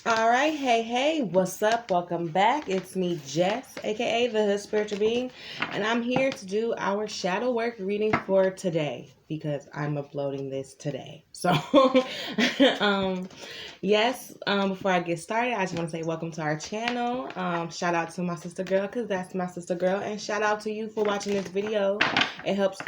All right, hey, what's up? Welcome back. It's me, Jess, aka the Hood Spiritual Being, and I'm here to do our shadow work reading for today because I'm uploading this today. So, yes, before I get started, I just want to say welcome to our channel. Shout out to my sister girl because that's my sister girl, and shout out to you for watching this video. It helps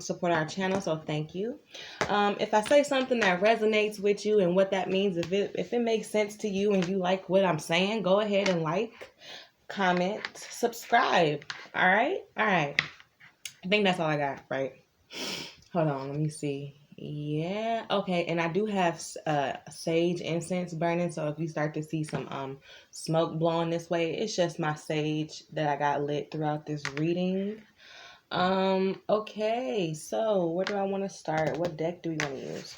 support our channel, so thank you. If I say something that resonates with you and what that means, if it makes sense to you and you like what I'm saying, go ahead and like, comment, subscribe. All right. I think that's all I got, right? Hold on, let me see. Yeah, okay. And I do have sage incense burning, so if you start to see some smoke blowing this way, it's just my sage that I got lit throughout this reading. Okay, so where do I want to start? What deck do we want to use?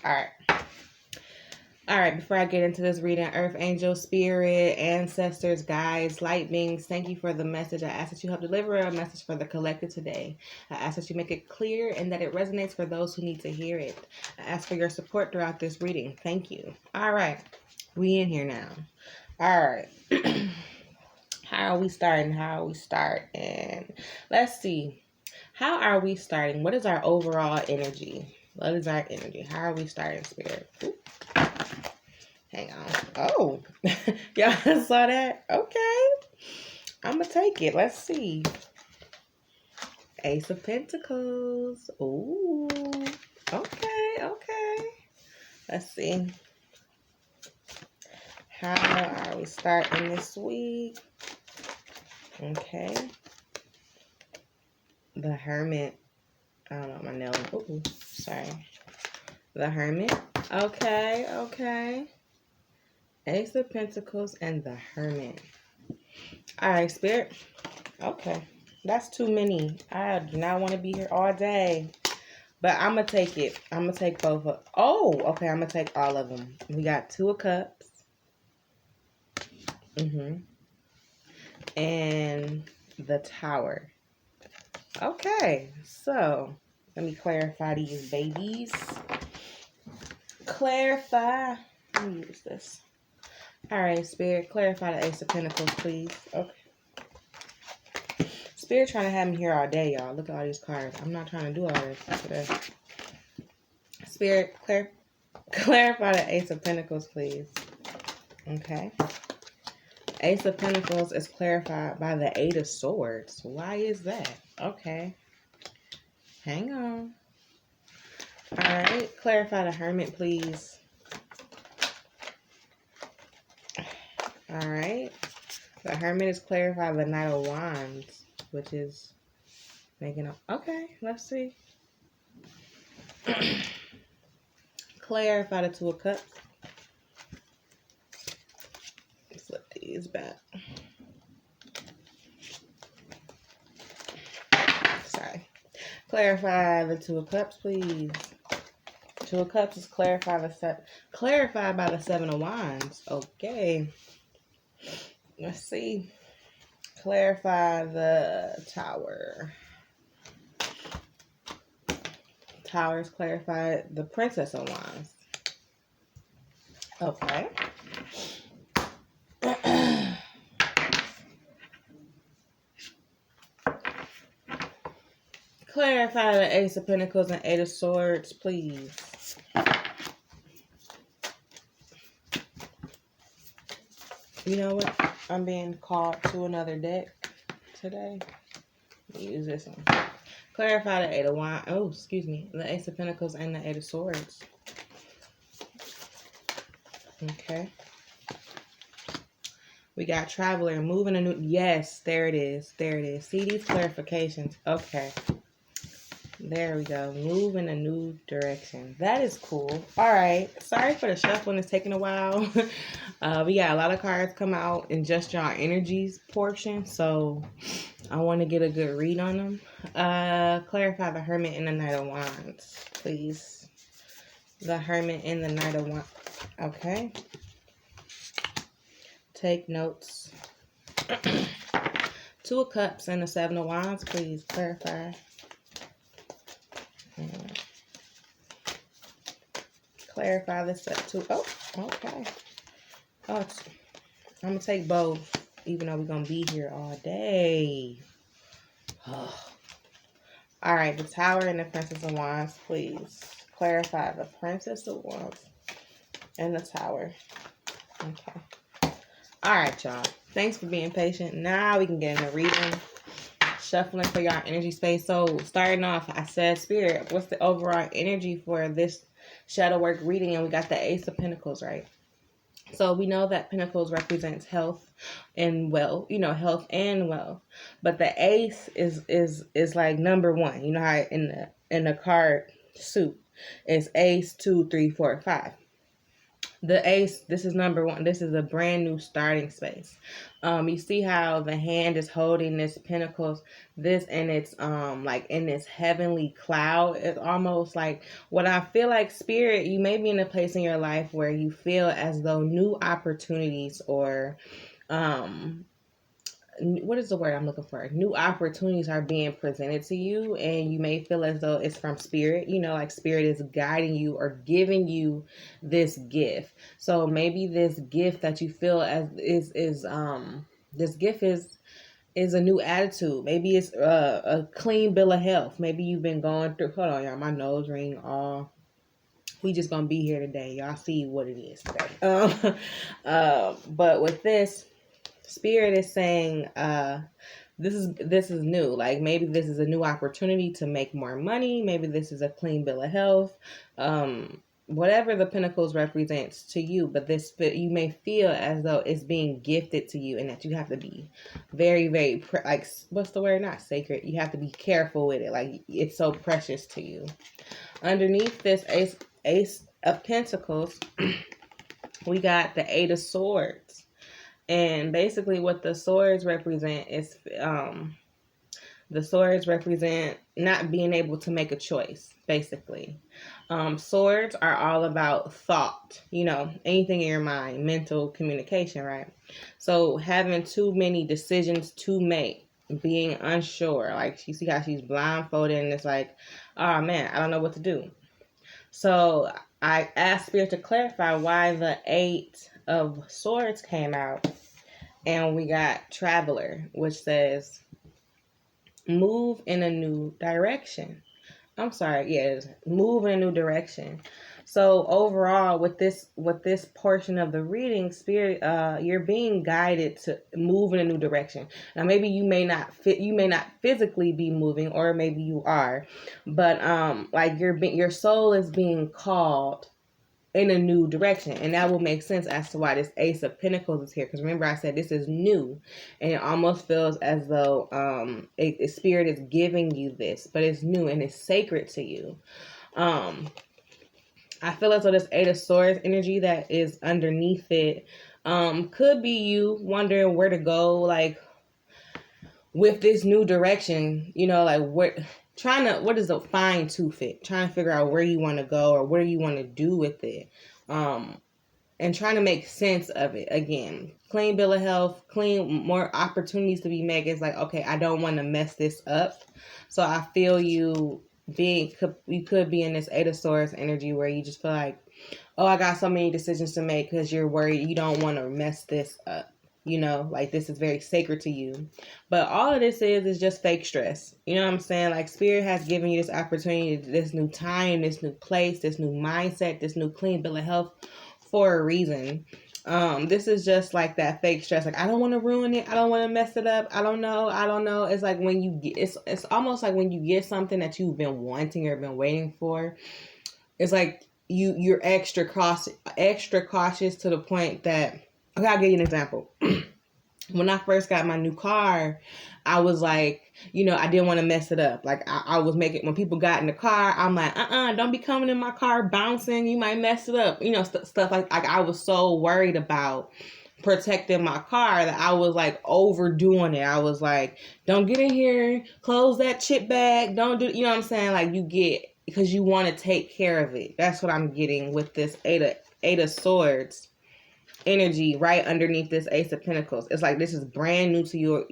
All right, before I get into this reading, Earth Angel, Spirit, Ancestors, Guides, Light Beings, thank you for the message. I ask that you help deliver a message for the collective today. I ask that you make it clear and that it resonates for those who need to hear it. I ask for your support throughout this reading. Thank you. All right, we in here now. All right. How are we starting? Let's see. How are we starting? What is our overall energy? What is our energy? How are we starting, Spirit? Ooh. Hang on. Oh, y'all saw that? Okay. I'm going to take it. Let's see. Ace of Pentacles. Ooh. Okay. Let's see. How are we starting this week? Okay. The Hermit. I don't know my nail. Ooh, sorry. The Hermit. Okay. Ace of Pentacles and the Hermit. All right, Spirit. Okay. That's too many. I do not want to be here all day. But I'm going to take it. I'm going to take both of. Oh, okay. I'm going to take all of them. We got Two of Cups. And the Tower. Okay. So, let me clarify these babies. Clarify. Let me use this. All right, Spirit. Clarify the Ace of Pentacles, please. Okay. Spirit trying to have me here all day, y'all. Look at all these cards. I'm not trying to do all this today. Spirit, clarify the Ace of Pentacles, please. Okay. Ace of Pentacles is clarified by the Eight of Swords. Why is that? Okay. Hang on. All right. Clarify the Hermit, please. All right. The Hermit is clarified by the Knight of Wands, which is making up. Okay. Let's see. Clarify the Two of Cups. Flip these back. Sorry. Clarify the Two of Cups, please. Two of Cups is clarified by the Seven of Wands. Okay. Let's see. Clarify the Tower. Tower is clarified the Princess of Wands. Okay. Clarify the Ace of Pentacles and Eight of Swords, please. You know what? I'm being called to another deck today. Use this one. Clarify the Eight of Wands. Oh, excuse me. The Ace of Pentacles and the Eight of Swords. Okay. We got Traveler moving a new. Yes, there it is. See these clarifications. Okay. There we go. Move in a new direction. That is cool. All right. Sorry for the shuffling. It's taking a while. We got a lot of cards come out in just your energies portion. So I want to get a good read on them. Clarify the Hermit and the Knight of Wands, please. The Hermit and the Knight of Wands. Okay. Take notes. Two of Cups and the Seven of Wands, please clarify. Clarify this up too. Oh, okay. Oh, I'm going to take both, even though we're going to be here all day. All right, the Tower and the Princess of Wands, please. Clarify the Princess of Wands and the Tower. Okay. All right, y'all. Thanks for being patient. Now we can get in the reading. Shuffling for y'all energy space. So starting off, I said, Spirit, what's the overall energy for this shadow work reading? And we got the Ace of Pentacles, right? So we know that Pentacles represents health and wealth, health and wealth. But the Ace is like number one. You know how in the card suit it's Ace 2, 3, 4, 5. The Ace, this is number one. This is a brand new starting space. You see how the hand is holding this Pentacles, this, and it's like in this heavenly cloud. It's almost like what I feel like, Spirit, you may be in a place in your life where you feel as though new opportunities or what is the word I'm looking for? New opportunities are being presented to you, and you may feel as though it's from Spirit, like Spirit is guiding you or giving you this gift. So maybe this gift that you feel as is this gift is a new attitude. Maybe it's a clean bill of health. Maybe you've been going through, hold on, y'all, my nose ring all. We just gonna be here today. Y'all see what it is today. But with this, Spirit is saying this is new. Like maybe this is a new opportunity to make more money. Maybe this is a clean bill of health. Whatever the Pentacles represents to you, but you may feel as though it's being gifted to you, and that you have to be very, very like, what's the word? Not sacred. You have to be careful with it. Like it's so precious to you. Underneath this Ace of Pentacles, we got the Eight of Swords. And basically what the swords represent is the swords represent not being able to make a choice, basically. Swords are all about thought, anything in your mind, mental communication, right? So having too many decisions to make, being unsure, like you see how she's blindfolded and it's like, oh man, I don't know what to do. So I asked Spirit to clarify why the Eight of Swords came out, and we got Traveler, which says move in a new direction. I'm sorry, yes, move in a new direction. So overall, with this portion of the reading, Spirit, you're being guided to move in a new direction. Now, maybe you may not physically be moving, or maybe you are, but like your soul is being called in a new direction, and that will make sense as to why this Ace of Pentacles is here. Because remember, I said this is new, and it almost feels as though a Spirit is giving you this, but it's new and it's sacred to you. I feel as though this Eight of Swords energy that is underneath it could be you wondering where to go, like with this new direction. Like what is a fine tooth fit, trying to figure out where you want to go or what do you want to do with it, and trying to make sense of it. Again, clean bill of health, more opportunities to be made. It's like, okay, I don't want to mess this up. So I feel you could be in this Eight of Swords energy where you just feel like, oh, I got so many decisions to make because you're worried you don't want to mess this up. Like this is very sacred to you. But all of this is just fake stress. You know what I'm saying? Like Spirit has given you this opportunity, this new time, this new place, this new mindset, this new clean bill of health for a reason. This is just like that fake stress. Like, I don't want to ruin it. I don't want to mess it up. I don't know. It's like when you get, it's almost like when you get something that you've been wanting or been waiting for. It's like you're extra cautious to the point that, okay, I'll give you an example. When I first got my new car, I was like, I didn't want to mess it up. Like I was making, when people got in the car, I'm like, don't be coming in my car bouncing. You might mess it up. Stuff like I was so worried about protecting my car that I was like overdoing it. I was like, don't get in here, close that chip bag. Don't do, what I'm saying? Like you get, because you want to take care of it. That's what I'm getting with this Eight of Swords energy right underneath this Ace of Pentacles. It's like this is brand new to you.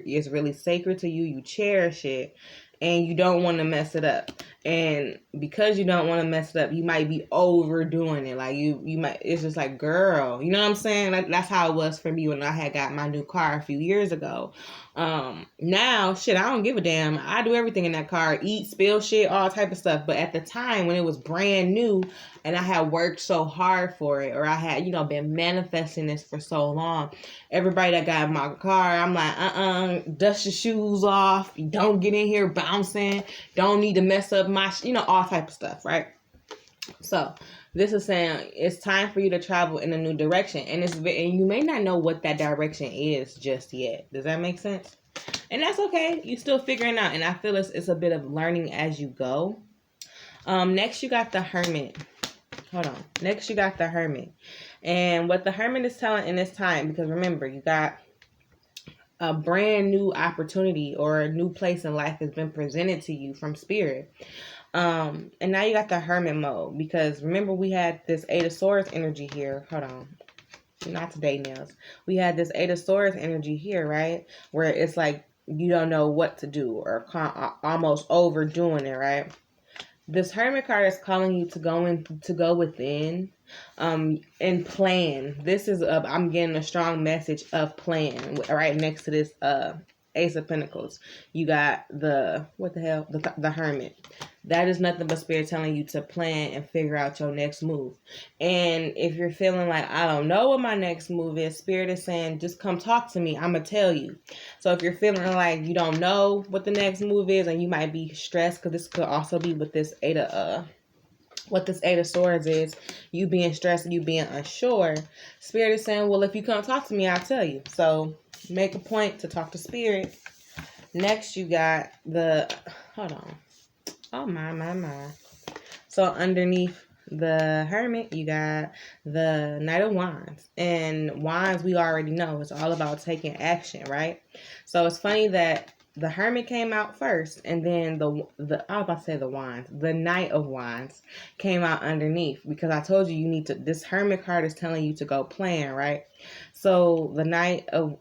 It's really sacred to you. You cherish it, and you don't want to mess it up. And because you don't want to mess it up, you might be overdoing it. Like you might, it's just like, girl, you know what I'm saying? That's how it was for me when I had got my new car a few years ago. Now, shit, I don't give a damn. I do everything in that car, eat, spill shit, all type of stuff. But at the time when it was brand new and I had worked so hard for it, or I had, been manifesting this for so long, everybody that got in my car, I'm like, dust your shoes off. You don't get in here bouncing. Don't need to mess up my, all type of stuff, right? So this is saying it's time for you to travel in a new direction, and you may not know what that direction is just yet. Does that make sense? And that's okay. You still figuring out, and I feel it's a bit of learning as you go. Next you got the Hermit. Hold on. Next you got the Hermit, and what the Hermit is telling in this time, because remember, you got a brand new opportunity or a new place in life has been presented to you from Spirit. And now you got the Hermit mode, because remember we had this Eight of Swords energy here. Hold on. Not today, Nails. We had this Eight of Swords energy here, right? Where it's like you don't know what to do, or almost overdoing it, right? This Hermit card is calling you to go within, and plan. This is I'm getting a strong message of plan right next to this Ace of Pentacles. You got the Hermit. That is nothing but Spirit telling you to plan and figure out your next move. And if you're feeling like, I don't know what my next move is, Spirit is saying, just come talk to me. I'm going to tell you. So if you're feeling like you don't know what the next move is, and you might be stressed, because this could also be with this Eight of Swords is, you being stressed and you being unsure, Spirit is saying, well, if you come talk to me, I'll tell you. So make a point to talk to Spirit. Next, you got hold on. Oh, my. So underneath the Hermit, you got the Knight of Wands. And Wands, we already know, it's all about taking action, right? So it's funny that the Hermit came out first, and then I was about to say the Wands. The Knight of Wands came out underneath, because I told you this Hermit card is telling you to go plan, right? So the Knight of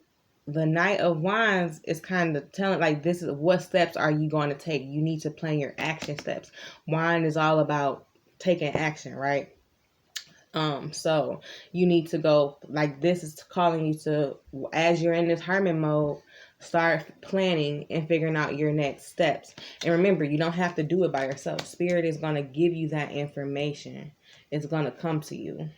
Wands is kind of telling, like, this is what steps are you going to take. You need to plan your action steps. Wand is all about taking action, right? So you need to go, like, this is calling you to, as you're in this Hermit mode, start planning and figuring out your next steps. And remember, you don't have to do it by yourself. Spirit is going to give you that information. It's going to come to you.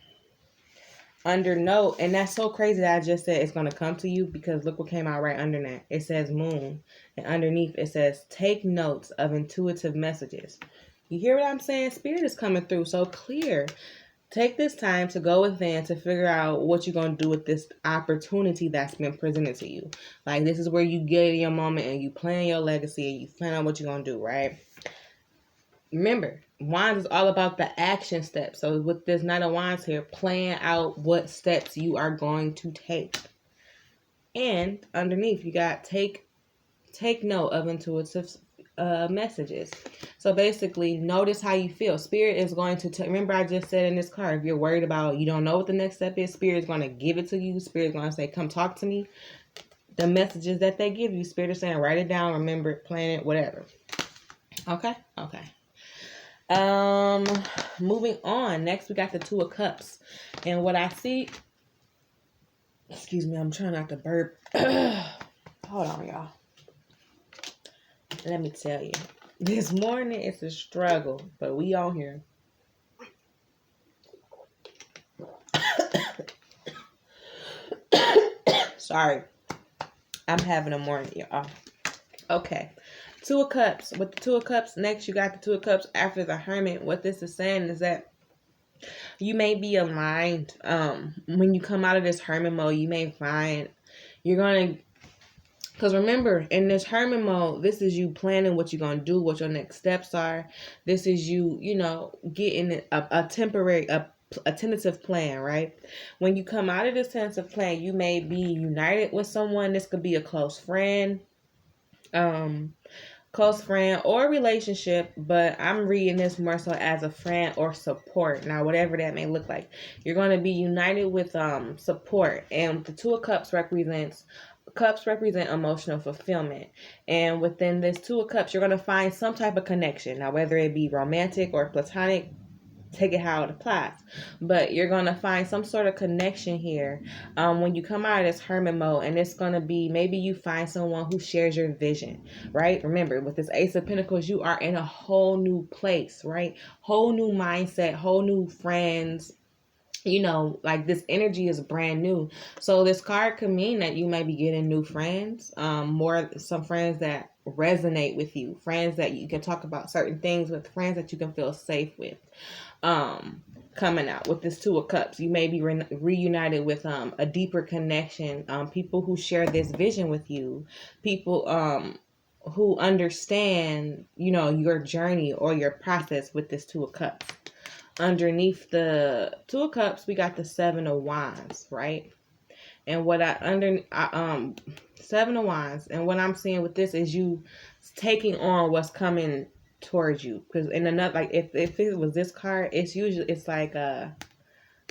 Under note, and that's so crazy that I just said it's going to come to you, because look what came out right under that. It says Moon, and underneath it says take notes of intuitive messages. You hear what I'm saying? Spirit is coming through so clear. Take this time to go within to figure out what you're going to do with this opportunity that's been presented to you. Like, this is where you get in your moment and you plan your legacy and you plan out what you're going to do, right? Remember, Wands is all about the action steps. So with this Knight of Wands here, plan out what steps you are going to take. And underneath, you got take note of intuitive messages. So basically, notice how you feel. Spirit is going to remember, I just said in this card, if you're worried about, you don't know what the next step is, Spirit is going to give it to you. Spirit is going to say, come talk to me. The messages that they give you, Spirit is saying, write it down, remember it, plan it, whatever. Okay. Moving on. Next, we got the Two of Cups. And what I see, excuse me, I'm trying not to burp. Hold on, y'all. Let me tell you. This morning, it's a struggle, but we on here. Sorry. I'm having a morning, y'all. Okay. Two of Cups. With the Two of Cups, next you got the Two of Cups after the Hermit. What this is saying is that you may be aligned. When you come out of this Hermit mode, you may find you're going to, because remember, in this Hermit mode, this is you planning what you're going to do, what your next steps are. This is you, getting a temporary, a tentative plan, right? When you come out of this tentative plan, you may be united with someone. This could be a close friend or relationship, but I'm reading this more so as a friend or support. Now, whatever that may look like, you're going to be united with support. And the Two of Cups represents cups represent emotional fulfillment. And within this Two of Cups, you're going to find some type of connection. Now, whether it be romantic or platonic, take it how it applies, but you're gonna find some sort of connection here when you come out of this hermit mode, and it's gonna be maybe you find someone who shares your vision, right? Remember, with this Ace of Pentacles, you are in a whole new place, right? Whole new mindset, whole new friends. Like this energy is brand new. So this card could mean that you may be getting new friends, some friends that resonate with you, friends that you can talk about certain things with, friends that you can feel safe with. Coming out with this Two of Cups, you may be reunited with a deeper connection, people who share this vision with you, people who understand your journey or your process with this Two of Cups. Underneath the Two of Cups, we got the Seven of Wands, right? And what Seven of Wands, and what I'm seeing with this is you taking on what's coming towards you. Because in another, like if it was this card, it's like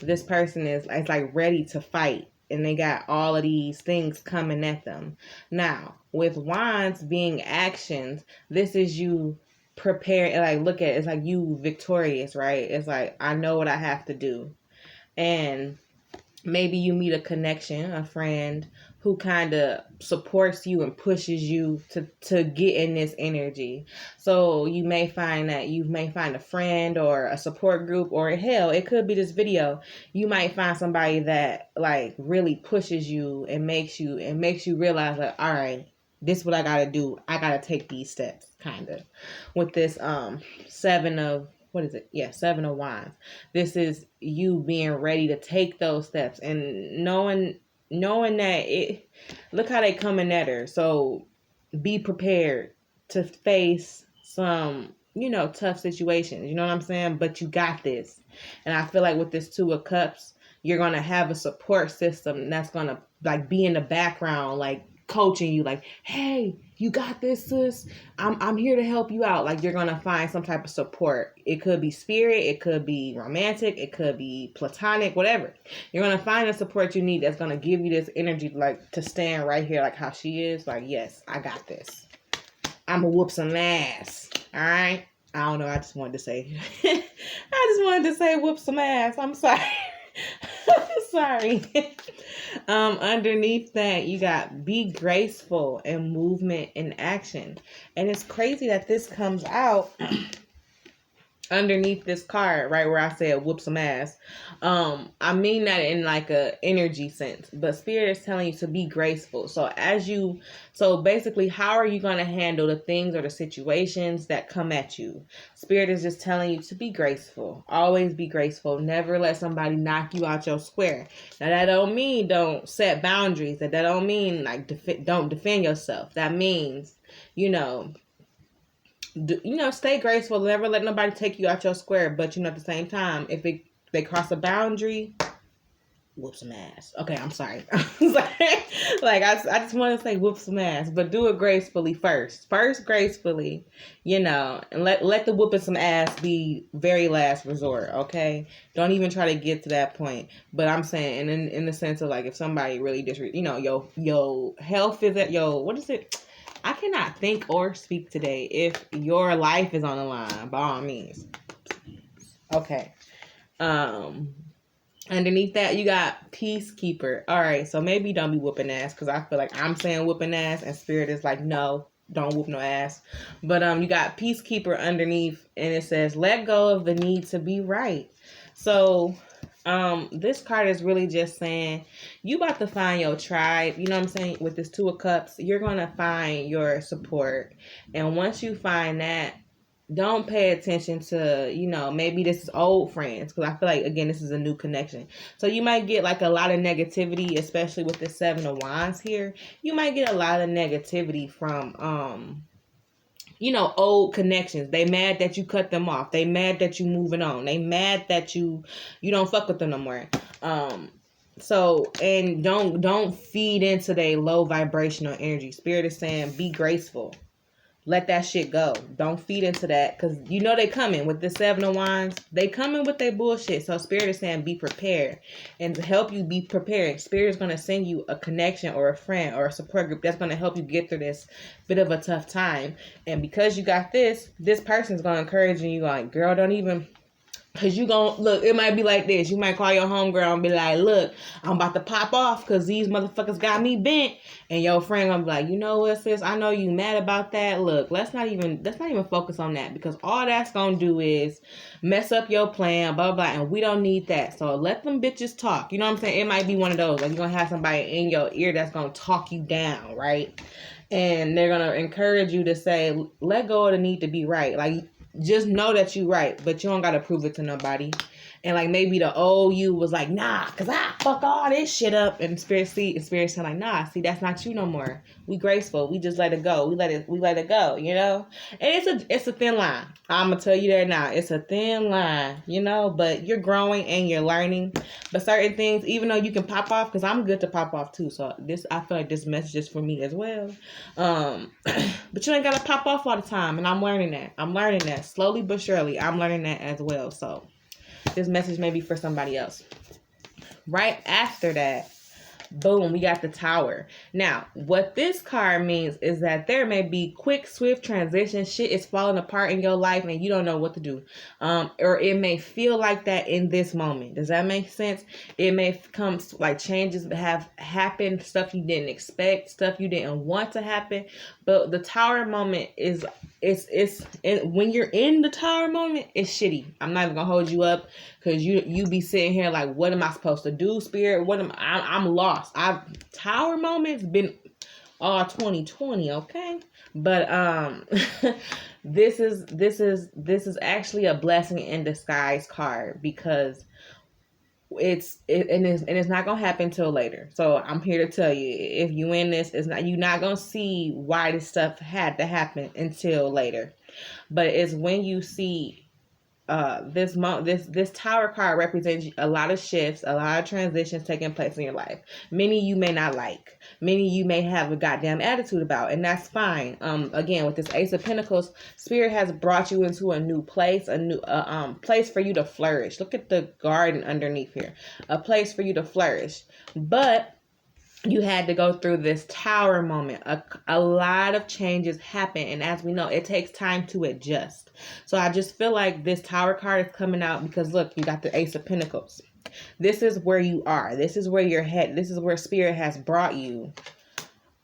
this person is like ready to fight, and they got all of these things coming at them. Now, with Wands being actions, this is you prepare, like look at it, it's like you victorious, right? It's like, I know what I have to do. And maybe you meet a connection, a friend who kind of supports you and pushes you to get in this energy. So you may find a friend or a support group, or hell, it could be this video. You might find somebody that like really pushes you and makes you realize like, all right, this is what I gotta do. I gotta take these steps, kind of. With this Seven of Wands. This is you being ready to take those steps and knowing that look how they coming at her. So be prepared to face some, tough situations. You know what I'm saying? But you got this. And I feel like with this Two of Cups, you're going to have a support system that's going to like be in the background, like coaching you, like, hey, you got this, sis. I'm here to help you out. Like, you're gonna find some type of support. It could be spirit, it could be romantic, it could be platonic, whatever. You're gonna find the support you need that's gonna give you this energy, like to stand right here, like how she is. Like, yes, I got this. I'm gonna whoop some ass. All right. I don't know. I just wanted to say. Whoop some ass. I'm sorry. I'm sorry. Underneath that, you got be graceful and movement and action. And it's crazy that this comes out underneath this card, right where I said whoop some ass. I mean that in like a energy sense, but Spirit is telling you to be graceful. So basically, how are you going to handle the things or the situations that come at you? Spirit is just telling you to be graceful. Always be graceful. Never let somebody knock you out your square. Now that don't mean don't set boundaries. That don't mean like don't defend yourself. That means, stay graceful. Never let nobody take you out your square. But at the same time, if they cross a boundary, whoop some ass. Okay, I'm sorry. Like I just want to say whoop some ass, but do it gracefully first. First gracefully, and let the whooping some ass be very last resort. Okay, don't even try to get to that point. But I'm saying, and in the sense of like, if somebody really your health is at what is it? I cannot think or speak today. If your life is on the line, by all means. Okay. Underneath that, you got Peacekeeper. All right, so maybe don't be whooping ass, because I feel like I'm saying whooping ass, and Spirit is like, no, don't whoop no ass. But you got Peacekeeper underneath, and it says, let go of the need to be right. So this card is really just saying you about to find your tribe. You know what I'm saying? With this Two of Cups, you're going to find your support. And once you find that, don't pay attention to, maybe this is old friends, because I feel like, again, this is a new connection. So you might get like a lot of negativity, especially with the Seven of Wands here. You might get a lot of negativity from, old connections. They mad that you cut them off. They mad that you moving on. They mad that you don't fuck with them no more. So, and don't feed into their low vibrational energy. Spirit is saying, be graceful. let that shit go. Don't feed into that, because you know they coming with the 7 of Wands. They coming with their bullshit. So Spirit is saying be prepared. And to help you be prepared, Spirit is going to send you a connection or a friend or a support group that's going to help you get through this bit of a tough time. And because you got this person's going to encourage you. Like, girl, don't even... Because you gonna, look, it might be like this. You might call your homegirl and be like, look, I'm about to pop off because these motherfuckers got me bent. And your friend gonna be like, you know what, sis? I know you mad about that. Look, let's not even focus on that, because all that's gonna do is mess up your plan, blah, blah, and we don't need that. So let them bitches talk. You know what I'm saying? It might be one of those. Like, you're gonna have somebody in your ear that's gonna talk you down, right? And they're gonna encourage you to say, let go of the need to be right. Like, just know that you right, but you don't gotta prove it to nobody. And like, maybe the old you was like, nah, cause I fuck all this shit up. And Spirit saying like, nah, see, that's not you no more. We graceful. We just let it go. We let it go, you know? And it's a thin line. I'm gonna tell you that now. It's a thin line, you know, but you're growing and you're learning. But certain things, even though you can pop off, because I'm good to pop off too. So I feel like this message is for me as well. But you ain't gotta pop off all the time. And I'm learning that. Slowly but surely, I'm learning that as well. So this message may be for somebody else. Right after that, boom, we got the Tower. Now, what this card means is that there may be quick, swift transition. Shit is falling apart in your life and you don't know what to do. Or it may feel like that in this moment. Does that make sense? It may come like changes that have happened, stuff you didn't expect, stuff you didn't want to happen. But the Tower moment is when you're in the Tower moment, it's shitty. I'm not even gonna hold you up, because you be sitting here like, what am I supposed to do, Spirit? I'm lost. Tower moments been all 2020, okay? But this is actually a blessing in disguise card, because it's not gonna happen till later. So I'm here to tell you, if you in this, you're not gonna see why this stuff had to happen until later. But it's when you see this Tower card represents a lot of shifts, a lot of transitions taking place in your life. Many you may not like, many you may have a goddamn attitude about, and that's fine. Again, with this Ace of Pentacles, Spirit has brought you into a new place, a new place for you to flourish. Look at the garden underneath here, a place for you to flourish. But you had to go through this Tower moment. A lot of changes happen, and as we know, it takes time to adjust. So I just feel like this Tower card is coming out because, look, you got the Ace of Pentacles. This is where you are. This is where you're headed. This is where Spirit has brought you.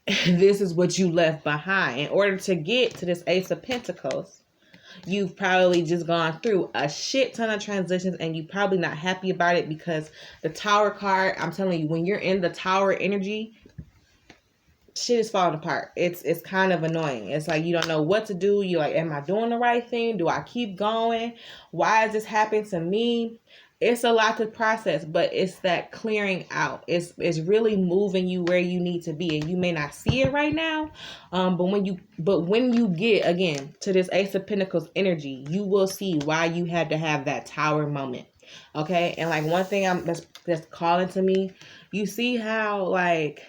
This is what you left behind. In order to get to this Ace of Pentacles, you've probably just gone through a shit ton of transitions, and you're probably not happy about it, because the Tower card, I'm telling you, when you're in the Tower energy, shit is falling apart. It's kind of annoying. It's like you don't know what to do. You're like, am I doing the right thing? Do I keep going? Why is this happening to me? It's a lot to process, but it's that clearing out. It's really moving you where you need to be, and you may not see it right now. But when you get again to this Ace of Pentacles energy, you will see why you had to have that Tower moment. Okay, and like one thing that's calling to me, you see how like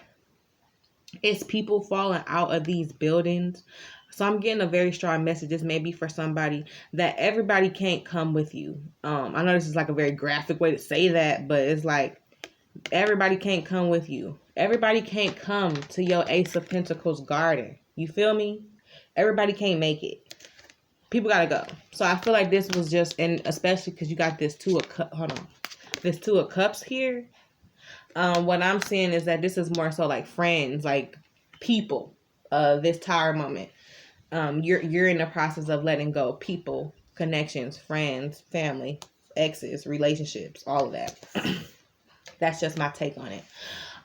it's people falling out of these buildings. So I'm getting a very strong message. This may be for somebody, that everybody can't come with you. I know this is like a very graphic way to say that, but it's like everybody can't come with you. Everybody can't come to your Ace of Pentacles garden. You feel me? Everybody can't make it. People gotta go. So I feel like this was just, and especially because you got this Two of Cups. Hold on, this Two of Cups here. What I'm seeing is that this is more so like friends, like people. This Tower moment. You're in the process of letting go. People, connections, friends, family, exes, relationships, all of that. That's just my take on it.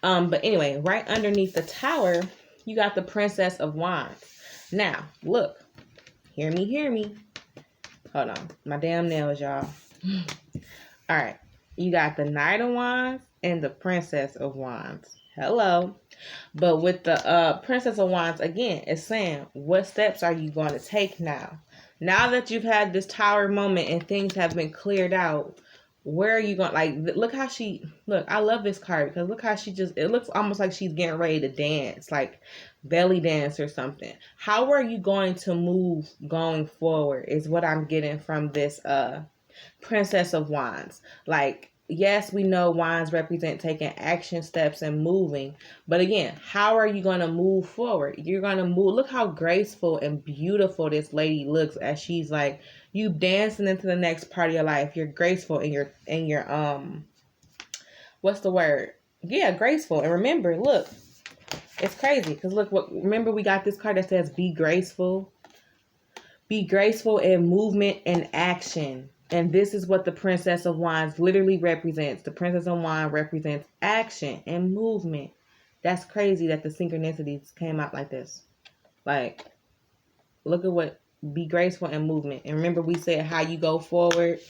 But anyway, right underneath the Tower, you got the Princess of Wands. Now, look. Hear me. Hold on. My damn nails, y'all. All right. You got the Knight of Wands and the Princess of Wands. Hello. But with the Princess of Wands, again, it's saying, what steps are you going to take now? Now that you've had this Tower moment and things have been cleared out, where are you going? Like, look how look, I love this card because look how it looks almost like she's getting ready to dance, like belly dance or something. How are you going to move going forward is what I'm getting from this Princess of Wands. Like, yes, we know wands represent taking action steps and moving. But again, how are you going to move forward? You're going to move. Look how graceful and beautiful this lady looks as she's like, you dancing into the next part of your life. You're graceful in your what's the word? Yeah, graceful. And remember, look, it's crazy because remember we got this card that says be graceful. Be graceful in movement and action. And this is what the Princess of Wands literally represents. The Princess of Wands represents action and movement. That's crazy that the synchronicities came out like this. Like, look at what be graceful and movement. And remember we said how you go forward,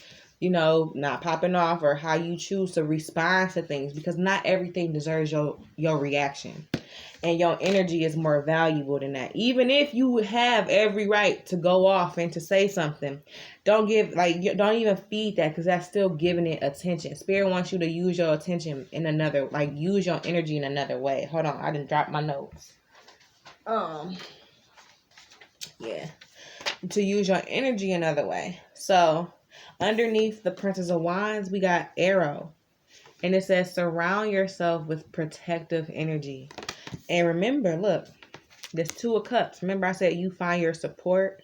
not popping off, or how you choose to respond to things, because not everything deserves your reaction. And your energy is more valuable than that. Even if you have every right to go off and to say something, don't even feed that, because that's still giving it attention. Spirit wants you to use your attention use your energy in another way. Hold on, I didn't drop my notes. Yeah, to use your energy another way. So underneath the Princess of Wands, we got Arrow, and it says surround yourself with protective energy. And remember, look, there's Two of Cups. Remember I said you find your support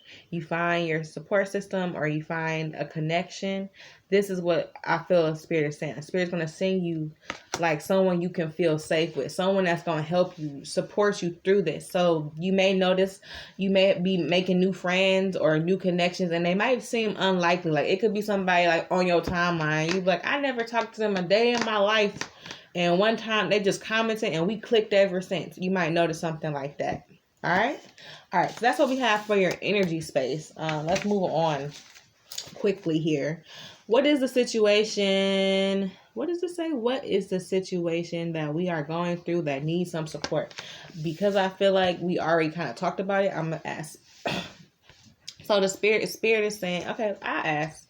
system, or you find a connection. This is what I feel a Spirit is saying. A Spirit's going to send you like someone you can feel safe with, someone that's going to help you, support you through this. So you may notice you may be making new friends or new connections, and they might seem unlikely. Like, it could be somebody like on your timeline. You be like, I never talked to them a day in my life, and one time they just commented and we clicked ever since. You might notice something like that. All right. So that's what we have for your energy space. Let's move on quickly here. What is the situation? What does it say? What is the situation that we are going through that needs some support? Because I feel like we already kind of talked about it, I'm going to ask. So the spirit is saying, okay, I asked.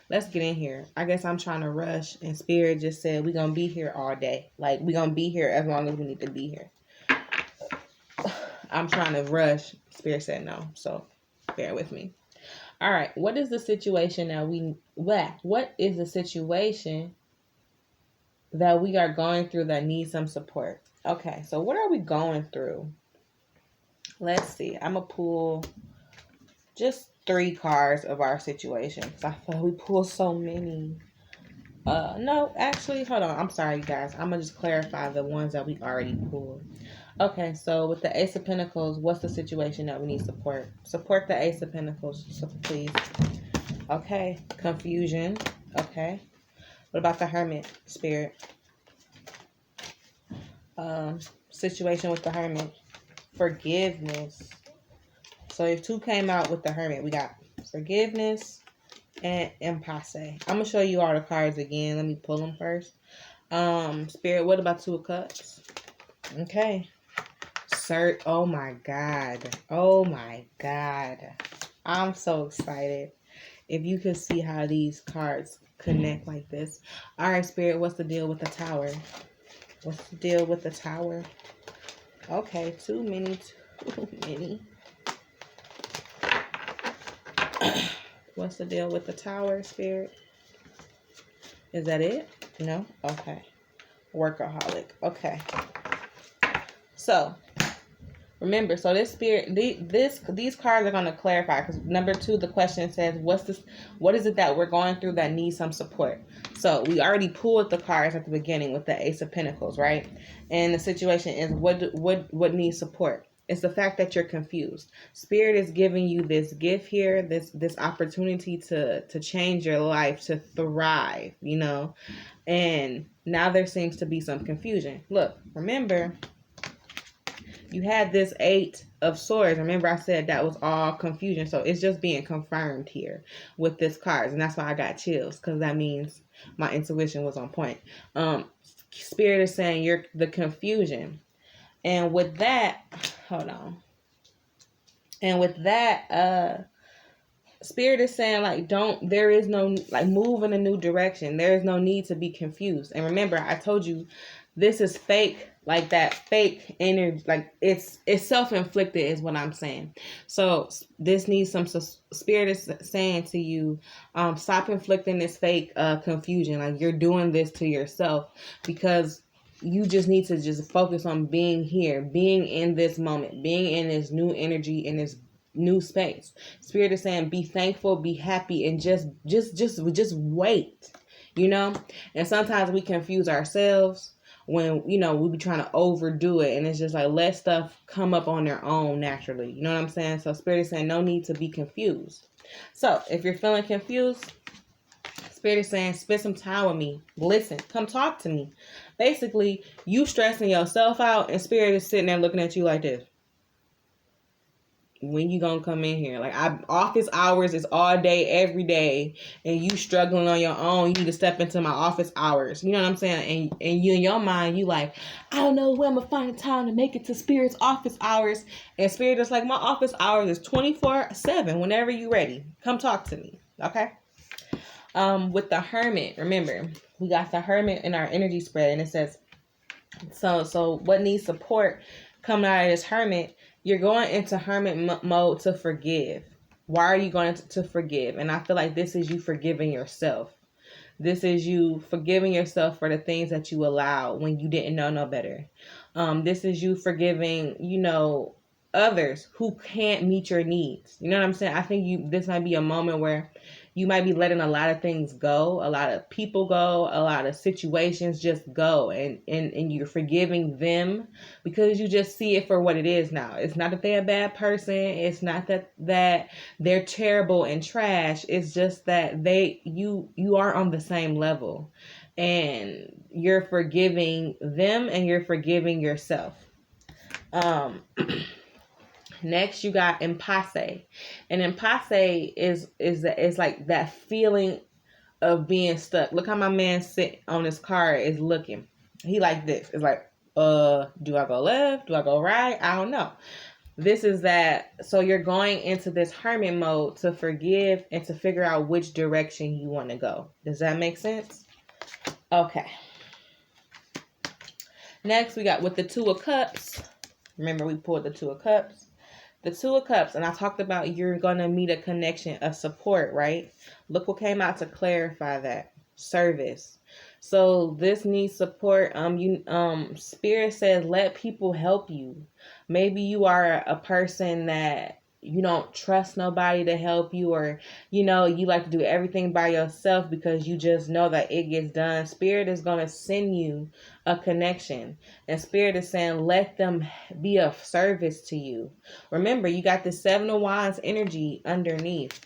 Let's get in here. I guess I'm trying to rush, and Spirit just said we're going to be here all day. Like, we're going to be here as long as we need to be here. I'm trying to rush. Spirit said no, so bear with me. All right, what is the situation what is the situation that we are going through that needs some support? Okay, so what are we going through? Let's see. I'm going to pull just 3 cards of our situation, because I feel like we pulled so many. No, actually, hold on. I'm sorry, you guys. I'm going to just clarify the ones that we already pulled. Okay, so with the Ace of Pentacles, what's the situation that we need support? Support the Ace of Pentacles, so please. Okay, confusion. Okay. What about the Hermit, Spirit? Situation with the Hermit. Forgiveness. So if 2 came out with the Hermit, we got forgiveness and impasse. I'm going to show you all the cards again. Let me pull them first. Spirit, what about 2 of Cups? Okay. Oh my God. Oh my God. I'm so excited. If you could see how these cards connect like this. All right, Spirit, what's the deal with the Tower? What's the deal with the Tower? Okay, too many. What's the deal with the Tower, Spirit? Is that it? No? Okay. Workaholic. Okay. So, remember, so this Spirit, these cards are going to clarify, because number 2, the question says, what is it that we're going through that needs some support? So we already pulled the cards at the beginning with the Ace of Pentacles, right? And the situation is what needs support? It's the fact that you're confused. Spirit is giving you this gift here, this opportunity to change your life, to thrive, and now there seems to be some confusion. Look, remember, you had this 8 of Swords. Remember I said that was all confusion. So it's just being confirmed here with this cards. And that's why I got chills, because that means my intuition was on point. Spirit is saying you're the confusion. And with that, hold on. And with that, Spirit is saying, like, there is no, like, move in a new direction. There is no need to be confused. And remember, I told you, this is fake, like that fake energy, like it's self-inflicted is what I'm saying. So this needs some, Spirit is saying to you, stop inflicting this fake confusion. Like, you're doing this to yourself, because you just need to just focus on being here, being in this moment, being in this new energy, in this new space. Spirit is saying, be thankful, be happy, and just wait, you know. And sometimes we confuse ourselves when, you know, we be trying to overdo it, and it's just like, let stuff come up on their own naturally, you know what I'm saying? So Spirit is saying, no need to be confused. So if you're feeling confused, Spirit is saying, spend some time with me, listen, come talk to me. Basically, you stressing yourself out, and Spirit is sitting there looking at you like this. When you gonna come in here? Like, office hours is all day, every day, and you struggling on your own. You need to step into my office hours. You know what I'm saying? And you, in your mind, you like, I don't know where I'm gonna find the time to make it to Spirit's office hours. And Spirit is like, my office hours is 24/7. Whenever you ready, come talk to me. Okay. With the Hermit, remember, we got the Hermit in our energy spread, and it says, so what needs support coming out of this Hermit? You're going into Hermit mode to forgive. Why are you going to forgive? And I feel like this is you forgiving yourself. This is you forgiving yourself for the things that you allowed when you didn't know no better. This is you forgiving, you know, others who can't meet your needs. You know what I'm saying? I think this might be a moment where you might be letting a lot of things go, a lot of people go, a lot of situations just go, and you're forgiving them because you just see it for what it is now. It's not that they're a bad person. It's not that they're terrible and trash. It's just that you are on the same level, and you're forgiving them and you're forgiving yourself. Next, you got impasse, and impasse is like that feeling of being stuck. Look how my man sit on his car is looking. He like this. It's like, do I go left? Do I go right? I don't know. This is that. So you're going into this Hermit mode to forgive and to figure out which direction you want to go. Does that make sense? Okay. Next, we got with the Two of Cups. Remember, we pulled the Two of Cups. The Two of Cups, and I talked about you're going to meet a connection of support, right? Look what came out to clarify that. Service. So this needs support. Spirit says let people help you. Maybe you are a person that you don't trust nobody to help you, or you like to do everything by yourself because you just know that it gets done. Spirit is going to send you a connection, and Spirit is saying let them be of service to you. Remember, you got the Seven of Wands energy underneath.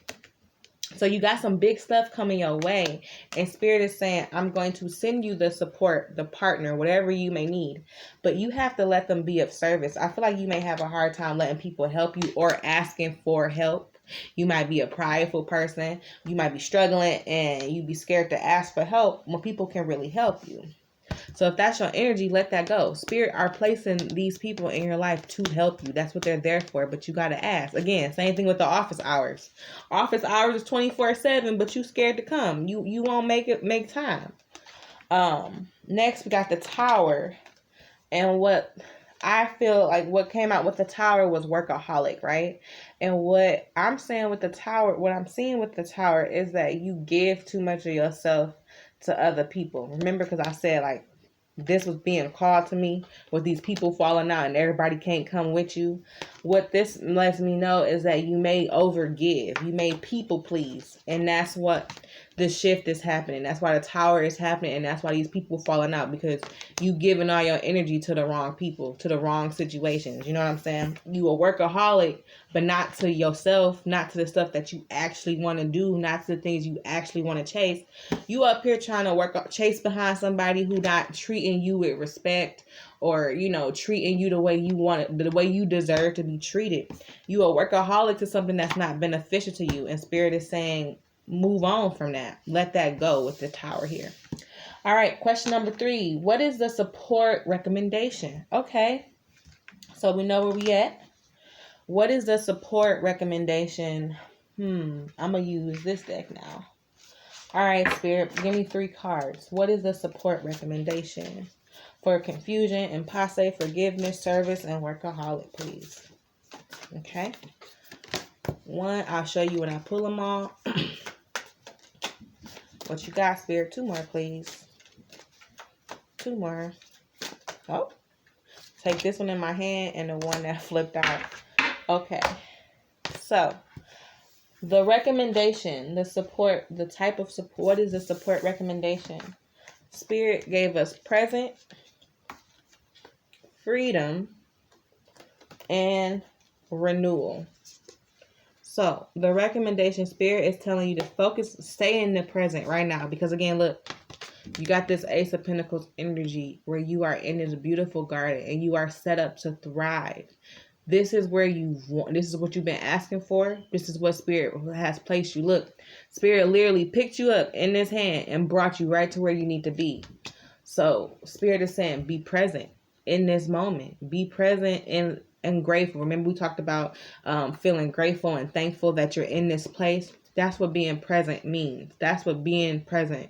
So you got some big stuff coming your way, and Spirit is saying, I'm going to send you the support, the partner, whatever you may need, but you have to let them be of service. I feel like you may have a hard time letting people help you or asking for help. You might be a prideful person. You might be struggling and you be scared to ask for help when people can really help you. So if that's your energy, let that go. Spirit are placing these people in your life to help you. That's what they're there for, but you got to ask. Again, same thing with the office hours. Office hours is 24/7, but you scared to come. You won't make time. Next, we got the Tower. And what I feel like what came out with the Tower was workaholic, right? And what I'm saying with the Tower, what I'm seeing with the Tower is that you give too much of yourself to other people. Remember, because I said like this was being called to me with these people falling out and everybody can't come with you. What this lets me know is that you may overgive. You may people please. And that's what the shift is happening. That's why the Tower is happening. And that's why these people falling out, because you giving all your energy to the wrong people, to the wrong situations. You know what I'm saying? You a workaholic, but not to yourself, not to the stuff that you actually want to do, not to the things you actually want to chase. You up here trying to chase behind somebody who not treating you with respect, or treating you the way you want it, the way you deserve to be treated. You a workaholic to something that's not beneficial to you, and Spirit is saying move on from that. Let that go with the Tower here. All right, question number 3. What is the support recommendation? Okay, so we know where we at. What is the support recommendation I'm going to use this deck now. All right, Spirit, give me 3 cards. What is the support recommendation for confusion, impasse, forgiveness, service, and workaholic, please? Okay. 1, I'll show you when I pull them all. What you got, Spirit? 2 more, please. 2 more. Oh. Take this one in my hand and the one that flipped out. Okay. So, the recommendation, the support, the type of support, what is the support recommendation? Spirit gave us present, freedom, and renewal. So, the recommendation, Spirit is telling you to focus, stay in the present right now. Because again, look, you got this Ace of Pentacles energy where you are in this beautiful garden and you are set up to thrive. This is where you want, this is what you've been asking for. This is what Spirit has placed you. Look, Spirit literally picked you up in this hand and brought you right to where you need to be. So Spirit is saying, be present in this moment. Be present and grateful. Remember we talked about feeling grateful and thankful that you're in this place. That's what being present means. That's what being present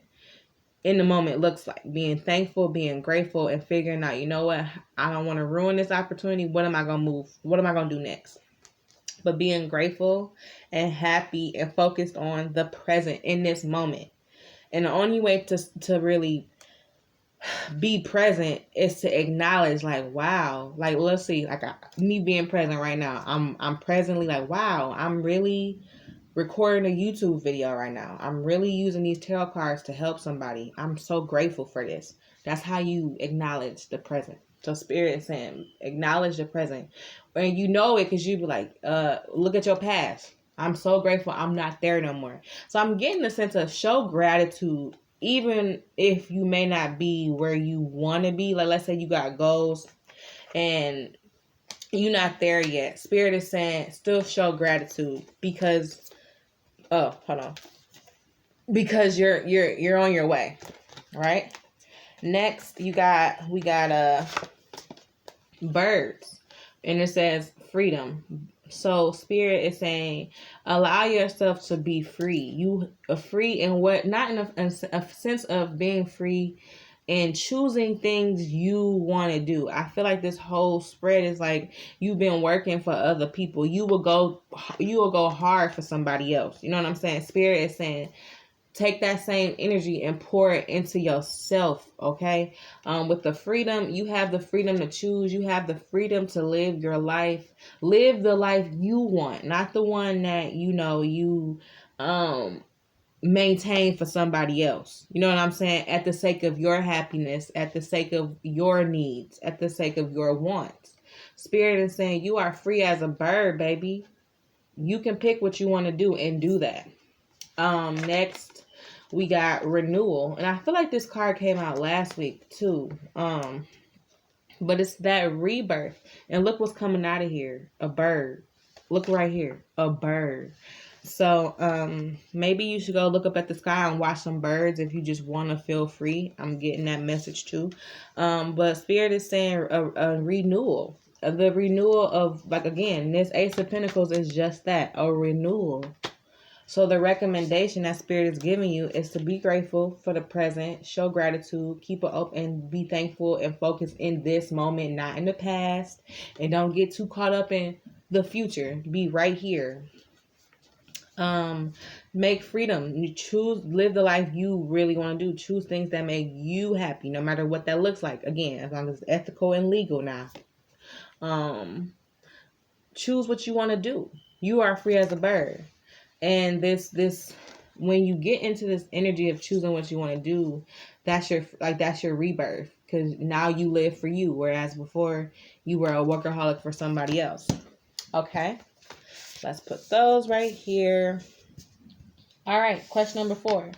in the moment looks like. Being thankful, being grateful, and figuring out, you know what, I don't want to ruin this opportunity. What am I going to move? What am I going to do next? But being grateful and happy and focused on the present in this moment. And the only way to really be present is to acknowledge, like, wow, like, let's see, like me being present right now. I'm presently like, wow, I'm really recording a YouTube video right now. I'm really using these tarot cards to help somebody. I'm so grateful for this. That's how you acknowledge the present. So Spirit is saying, acknowledge the present. And you know it because you be like, look at your past. I'm so grateful I'm not there no more. So I'm getting the sense of show gratitude, even if you may not be where you want to be. Like, let's say you got goals and you're not there yet. Spirit is saying, still show gratitude because hold on. Because you're on your way, right? Next, we got birds, and it says freedom. So Spirit is saying, allow yourself to be free. You are free in what? Not in a sense of being free and choosing things you want to do. I feel like this whole spread is like you've been working for other people. You will go hard for somebody else. You know what I'm saying? Spirit is saying, take that same energy and pour it into yourself, okay? With the freedom, you have the freedom to choose. You have the freedom to live your life. Live the life you want, not the one that, you maintain for somebody else. You know what I'm saying? At the sake of your happiness, at the sake of your needs, at the sake of your wants. Spirit is saying you are free as a bird, baby. You can pick what you want to do and do that. Next, we got renewal. And I feel like this card came out last week too. But it's that rebirth. And look what's coming out of here. A bird. Look right here. A bird. So maybe you should go look up at the sky and watch some birds if you just want to feel free. I'm getting that message too. But Spirit is saying a renewal. The renewal of, like, again, this Ace of Pentacles is just that, a renewal. So the recommendation that Spirit is giving you is to be grateful for the present, show gratitude, keep it open, and be thankful and focus in this moment, not in the past. And don't get too caught up in the future. Be right here. Make freedom. You choose, live the life you really want to do. Choose things that make you happy, no matter what that looks like. Again, as long as it's ethical and legal now. Choose what you want to do. You are free as a bird. And this when you get into this energy of choosing what you want to do, that's your rebirth, because now you live for you, whereas before you were a workaholic for somebody else. Okay, let's put those right here. All right, question number 4.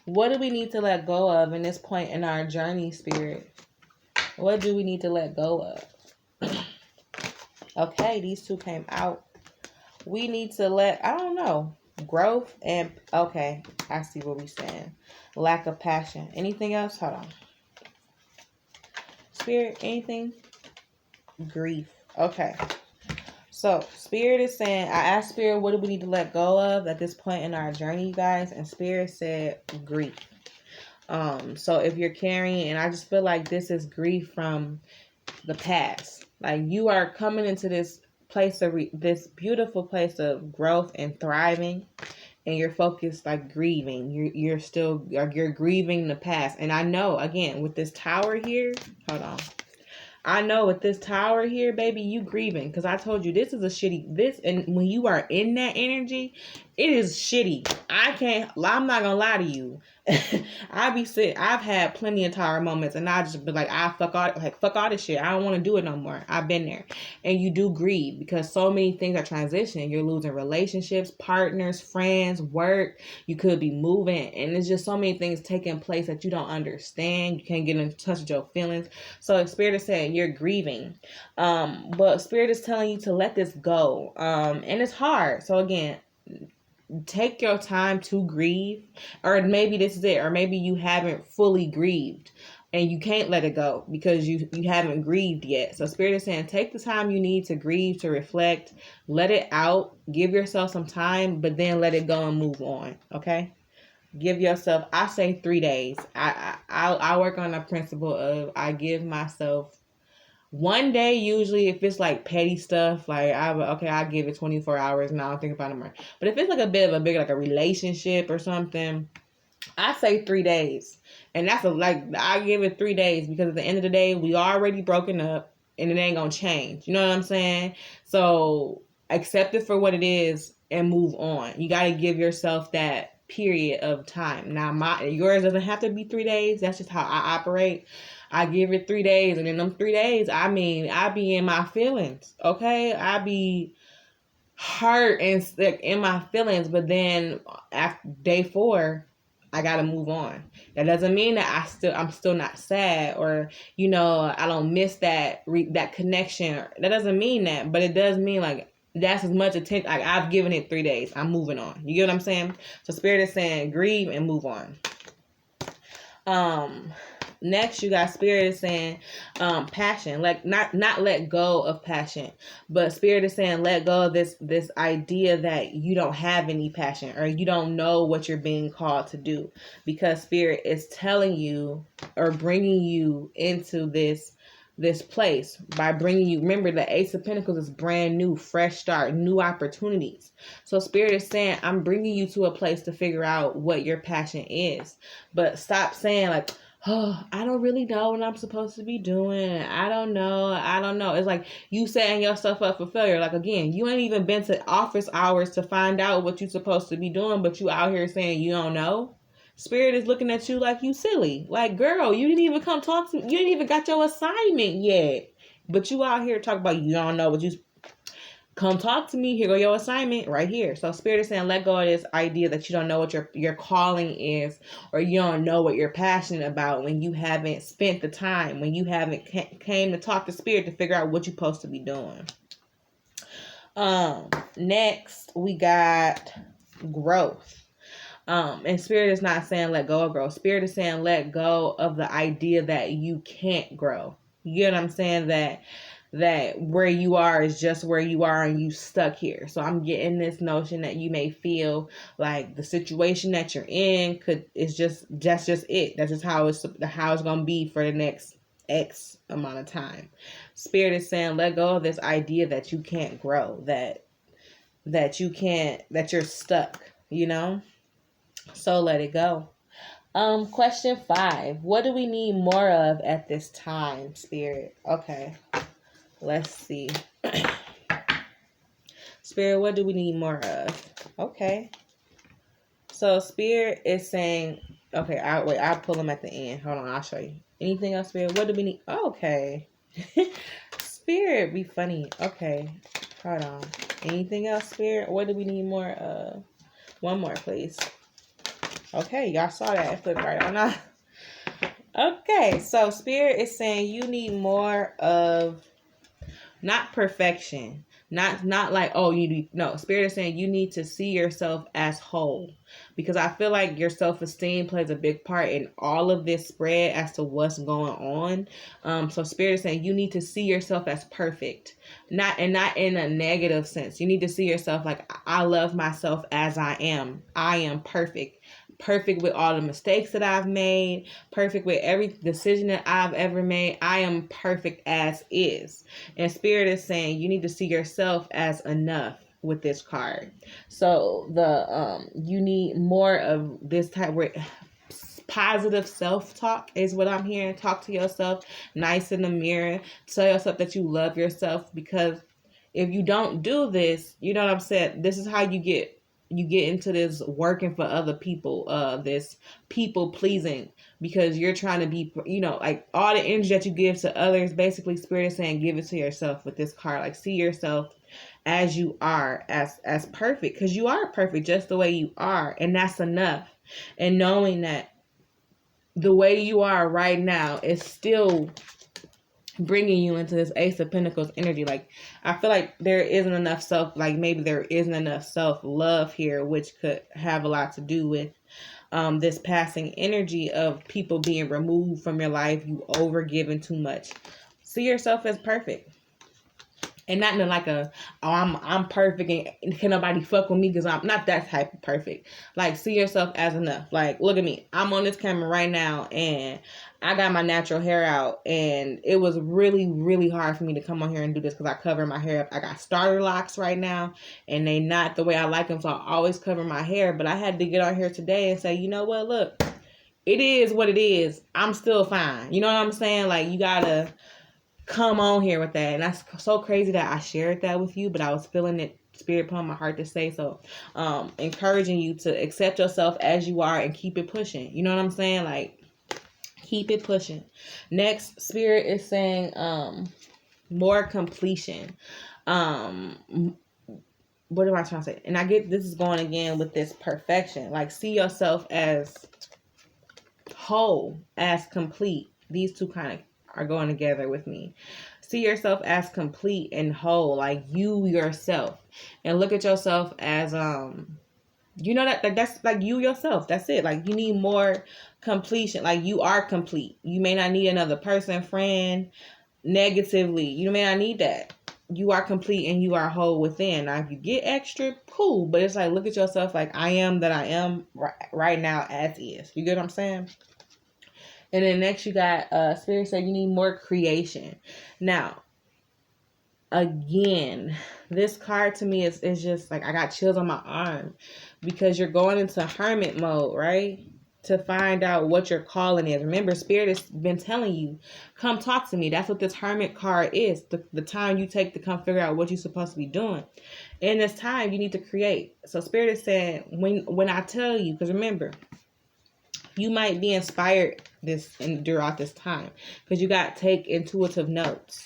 What do we need to let go of in this point in our journey, Spirit? What do we need to let go of? Okay, these two came out. We need to I don't know, growth and, okay, I see what we're saying. Lack of passion. Anything else? Hold on. Spirit, anything? Grief. Okay. So, Spirit is saying, I asked Spirit, what do we need to let go of at this point in our journey, you guys? And Spirit said, grief. So if you're carrying, and I just feel like this is grief from the past. Like, you are coming into this place of this beautiful place of growth and thriving, and you're focused like grieving. You're grieving the past. And I know, again, with this tower here, hold on. I know with this tower here, baby, you grieving, because I told you this is a shitty and when you are in that energy, it is shitty. I'm not gonna lie to you. I've had plenty of tower moments, and I just be like, fuck all this shit. I don't want to do it no more. I've been there. And you do grieve because so many things are transitioning. You're losing relationships, partners, friends, work. You could be moving, and there's just so many things taking place that you don't understand. You can't get in touch with your feelings. So Spirit is saying you're grieving, but Spirit is telling you to let this go, and it's hard. So again, take your time to grieve, or maybe this is it, or maybe you haven't fully grieved and you can't let it go because you haven't grieved yet. So Spirit is saying take the time you need to grieve, to reflect, let it out, give yourself some time, but then let it go and move on. Okay, give yourself, I say 3 days. I work on a principle of I give myself 1 day, usually, if it's like petty stuff, like I give it 24 hours and I don't think about it more. But if it's like a bit of a bigger, like a relationship or something, I say 3 days. And that's I give it 3 days because at the end of the day, we already broken up and it ain't gonna change. You know what I'm saying? So accept it for what it is and move on. You gotta give yourself that period of time. Now yours doesn't have to be 3 days. That's just how I operate. I give it 3 days, and in them 3 days, I be in my feelings, okay? I be hurt and sick in my feelings, but then after day 4, I gotta move on. That doesn't mean that I'm still not sad, or I don't miss that connection. That doesn't mean that, but it does mean like that's as much attention. Like I've given it 3 days. I'm moving on. You get what I'm saying? So Spirit is saying grieve and move on. Next, you got Spirit is saying passion, like not let go of passion, but Spirit is saying let go of this idea that you don't have any passion or you don't know what you're being called to do, because Spirit is telling you or bringing you into this place by bringing you, remember the Ace of Pentacles is brand new, fresh start, new opportunities. So Spirit is saying I'm bringing you to a place to figure out what your passion is, but stop saying like, oh, I don't really know what I'm supposed to be doing. I don't know. It's like you setting yourself up for failure. Like, again, you ain't even been to office hours to find out what you're supposed to be doing, but you out here saying you don't know. Spirit is looking at you like you silly. Like, girl, you didn't even come talk to me. You didn't even got your assignment yet. But you out here talking about you don't know what you... Come talk to me. Here go your assignment right here. So Spirit is saying let go of this idea that you don't know what your calling is, or you don't know what you're passionate about when you haven't spent the time, when you haven't came to talk to Spirit to figure out what you're supposed to be doing. Next we got growth. And Spirit is not saying let go of growth. Spirit is saying let go of the idea that you can't grow. You get what I'm saying? That where you are is just where you are and you stuck here. So I'm getting this notion that you may feel like the situation that you're in that's just it. That's just how it's gonna be for the next X amount of time. Spirit is saying let go of this idea that you can't grow, that you're stuck, So let it go. Question 5. What do we need more of at this time, Spirit? Okay. Let's see. Spirit, what do we need more of? Okay. So Spirit is saying, okay, I'll pull them at the end. Hold on, I'll show you. Anything else, Spirit? What do we need? Okay. Spirit, be funny. Okay. Hold on. Anything else, Spirit? What do we need more of? One more, please. Okay, y'all saw that. It flipped right on up. Okay, so Spirit is saying you need more of... not perfection, Not like, oh, you need, no, Spirit is saying you need to see yourself as whole, because I feel like your self-esteem plays a big part in all of this spread as to what's going on. So Spirit is saying you need to see yourself as perfect, not in a negative sense. You need to see yourself like, I love myself as I am. I am perfect. Perfect with all the mistakes that I've made, perfect with every decision that I've ever made. I am perfect as is. And Spirit is saying you need to see yourself as enough with this card. So you need more of this type where positive self-talk is what I'm hearing. Talk to yourself nice in the mirror. Tell yourself that you love yourself, because if you don't do this, you know what I'm saying? This is how you get into this working for other people, this people pleasing, because you're trying to be, like all the energy that you give to others, basically Spirit is saying give it to yourself with this card. Like, see yourself as you are, as perfect, because you are perfect just the way you are, and that's enough. And knowing that the way you are right now is still bringing you into this Ace of Pentacles energy. Like, I feel like there isn't enough maybe there isn't enough self-love here, which could have a lot to do with this passing energy of people being removed from your life, you over giving too much. See yourself as perfect. And not in like I'm perfect and can nobody fuck with me, because I'm not that type of perfect. Like, see yourself as enough. Like, look at me. I'm on this camera right now and I got my natural hair out, and it was really, really hard for me to come on here and do this because I cover my hair up. I got starter locks right now and they not the way I like them, so I always cover my hair. But I had to get on here today and say, you know what, look, it is what it is. I'm still fine. You know what I'm saying? Like, you gotta come on here with that. And that's so crazy that I shared that with you, but I was feeling it, Spirit put on my heart to say. So encouraging you to accept yourself as you are and keep it pushing. You know what I'm saying? Like, keep it pushing. Next, Spirit is saying more completion. What am I trying to say? And I get this is going again with this perfection. Like, see yourself as whole, as complete. These two kind of are going together with me. See yourself as complete and whole, like you yourself, and look at yourself as that's like you yourself. That's it. Like, you need more completion. Like, you are complete. You may not need another person, friend, negatively. You may not need that. You are complete and you are whole within. Now, if you get extra, cool. But it's like, look at yourself like, I am that I am right now as is. You get what I'm saying? And then next you got Spirit said you need more creation. Now, again, this card to me is just like, I got chills on my arm, because you're going into hermit mode, right? To find out what your calling is. Remember, Spirit has been telling you, come talk to me. That's what this hermit card is. The time you take to come figure out what you're supposed to be doing. In this time, you need to create. So Spirit is saying, when I tell you, because remember, you might be inspired throughout this time, because you got to take intuitive notes.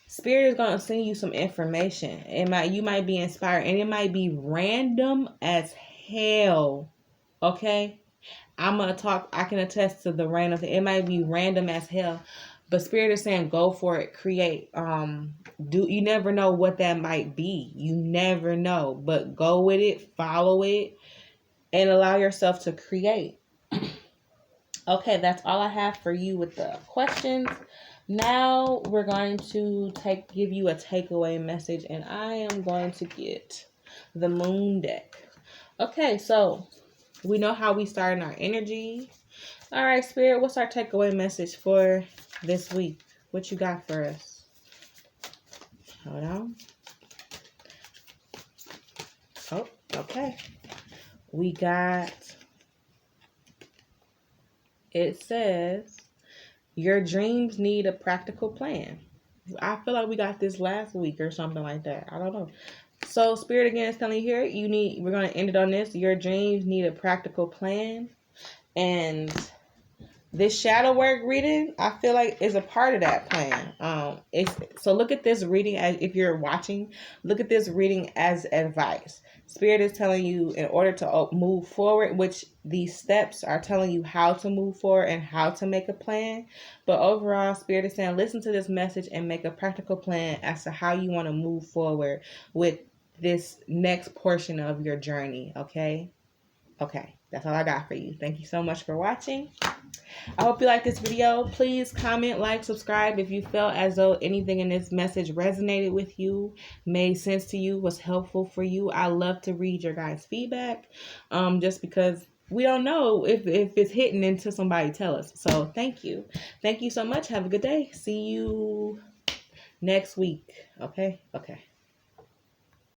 Spirit is going to send you some information. You might be inspired, and it might be random as hell. Okay? I can attest to the random thing. It might be random as hell, but Spirit is saying go for it, create. You never know what that might be. You never know, but go with it, follow it, and allow yourself to create. Okay, that's all I have for you with the questions. Now we're going to give you a takeaway message, and I am going to get the Moon deck. Okay, so we know how we start in our energy. All right, Spirit, what's our takeaway message for this week? What you got for us? Hold on. Oh, okay. We got... It says, your dreams need a practical plan. I feel like we got this last week or something like that. I don't know. So Spirit again is telling you here, we're going to end it on this. Your dreams need a practical plan. And this shadow work reading, I feel like is a part of that plan. So look at this reading as, if you're watching, look at this reading as advice. Spirit is telling you in order to move forward, which these steps are telling you how to move forward and how to make a plan. But overall, Spirit is saying listen to this message and make a practical plan as to how you want to move forward with this next portion of your journey. Okay, that's all I got for you. Thank you so much for watching. I hope you like this video. Please comment, like, subscribe if you felt as though anything in this message resonated with you, made sense to you, was helpful for you. I love to read your guys' feedback, just because we don't know if it's hitting until somebody tell us. So thank you. Thank you so much. Have a good day. See you next week. Okay? Okay.